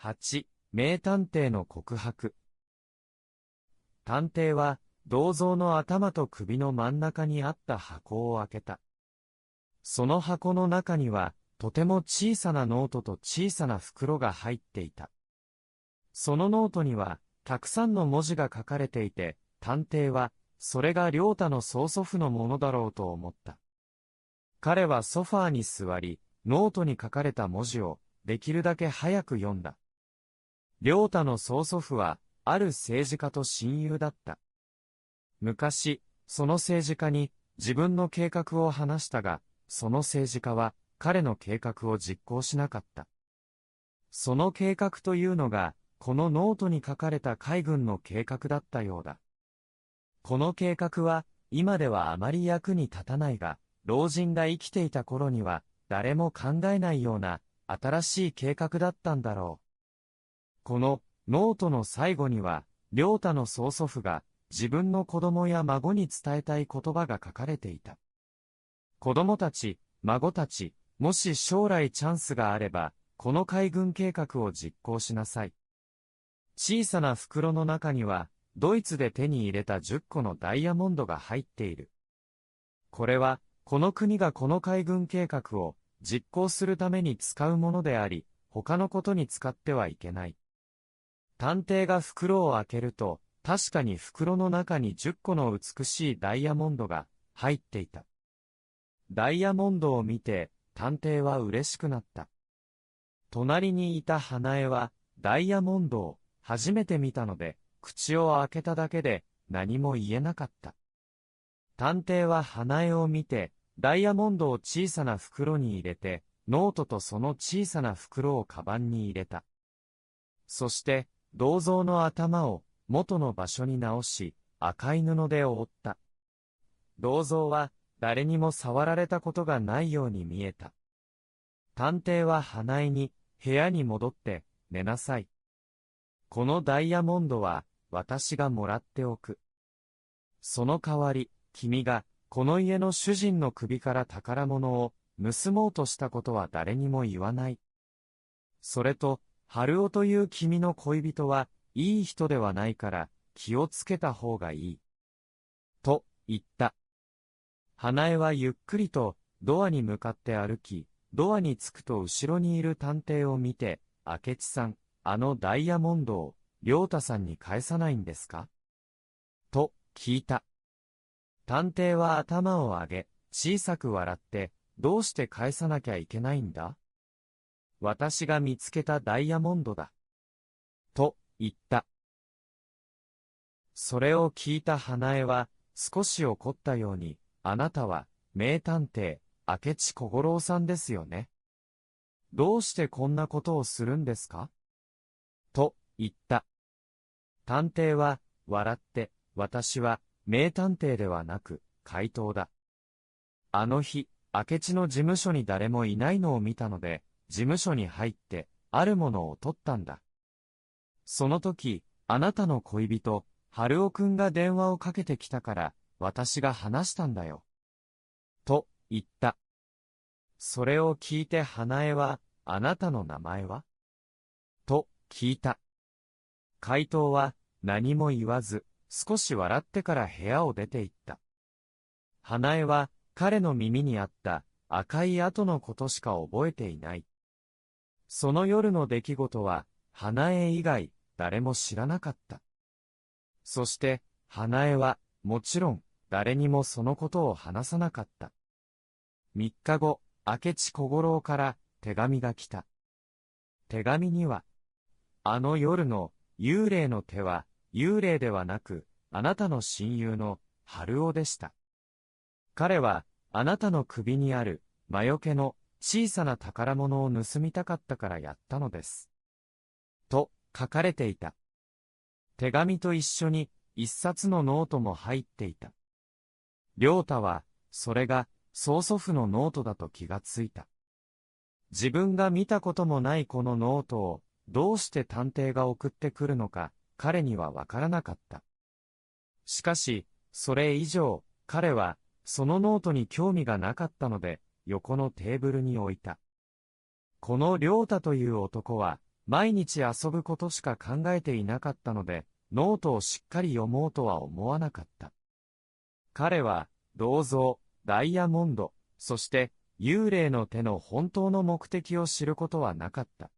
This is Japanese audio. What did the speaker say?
8、名探偵の告白。探偵は、銅像の頭と首の真ん中にあった箱を開けた。その箱の中には、とても小さなノートと小さな袋が入っていた。そのノートには、たくさんの文字が書かれていて、探偵は、それが良太の曽祖父のものだろうと思った。彼はソファーに座り、ノートに書かれた文字を、できるだけ早く読んだ。良太の曽祖父は、ある政治家と親友だった。昔、その政治家に自分の計画を話したが、その政治家は彼の計画を実行しなかった。その計画というのが、このノートに書かれた海軍の計画だったようだ。この計画は、今ではあまり役に立たないが、老人が生きていた頃には、誰も考えないような、新しい計画だったんだろう。このノートの最後には、良太の曽祖父が自分の子供や孫に伝えたい言葉が書かれていた。子供たち、孫たち、もし将来チャンスがあれば、この海軍計画を実行しなさい。小さな袋の中には、ドイツで手に入れた10個のダイヤモンドが入っている。これは、この国がこの海軍計画を実行するために使うものであり、他のことに使ってはいけない。探偵が袋を開けると、確かに袋の中に10個の美しいダイヤモンドが入っていた。ダイヤモンドを見て、探偵は嬉しくなった。隣にいた花江は、ダイヤモンドを初めて見たので、口を開けただけで何も言えなかった。探偵は花江を見て、ダイヤモンドを小さな袋に入れて、ノートとその小さな袋をカバンに入れた。そして、銅像の頭を元の場所に直し、赤い布で覆った。銅像は誰にも触られたことがないように見えた。探偵は花江に部屋に戻って寝なさい。このダイヤモンドは私がもらっておく。その代わり、君がこの家の主人の首から宝物を盗もうとしたことは誰にも言わない。それと、春男という君の恋人はいい人ではないから気をつけた方がいい。と言った。花江はゆっくりとドアに向かって歩き、ドアに着くと後ろにいる探偵を見て、明智さん、あのダイヤモンドを良太さんに返さないんですかと聞いた。探偵は頭を上げ、小さく笑って、どうして返さなきゃいけないんだ私が見つけたダイヤモンドだ。と言った。それを聞いた花江は少し怒ったように、あなたは名探偵、明智小五郎さんですよね。どうしてこんなことをするんですかと言った。探偵は笑って、私は名探偵ではなく怪盗だ。あの日、明智の事務所に誰もいないのを見たので、事務所に入って、あるものを取ったんだ。その時、あなたの恋人、春男くんが電話をかけてきたから、私が話したんだよ。と言った。それを聞いて花江は、あなたの名前はと聞いた。怪盗は何も言わず、少し笑ってから部屋を出て行った。花江は、彼の耳にあった赤い跡のことしか覚えていない。その夜の出来事は、花江以外、誰も知らなかった。そして、花江は、もちろん、誰にもそのことを話さなかった。3日後、明智小五郎から手紙が来た。手紙には、あの夜の幽霊の手は、幽霊ではなく、あなたの親友の春男でした。彼は、あなたの首にある魔除けの小さな宝物を盗みたかったからやったのです。と書かれていた。手紙と一緒に一冊のノートも入っていた。良太は、それが曽祖父のノートだと気がついた。自分が見たこともないこのノートを、どうして探偵が送ってくるのか、彼にはわからなかった。しかし、それ以上、彼は、そのノートに興味がなかったので、横のテーブルに置いた。この良太という男は、毎日遊ぶことしか考えていなかったので、ノートをしっかり読もうとは思わなかった。彼は、銅像、ダイヤモンド、そして、幽霊の手の本当の目的を知ることはなかった。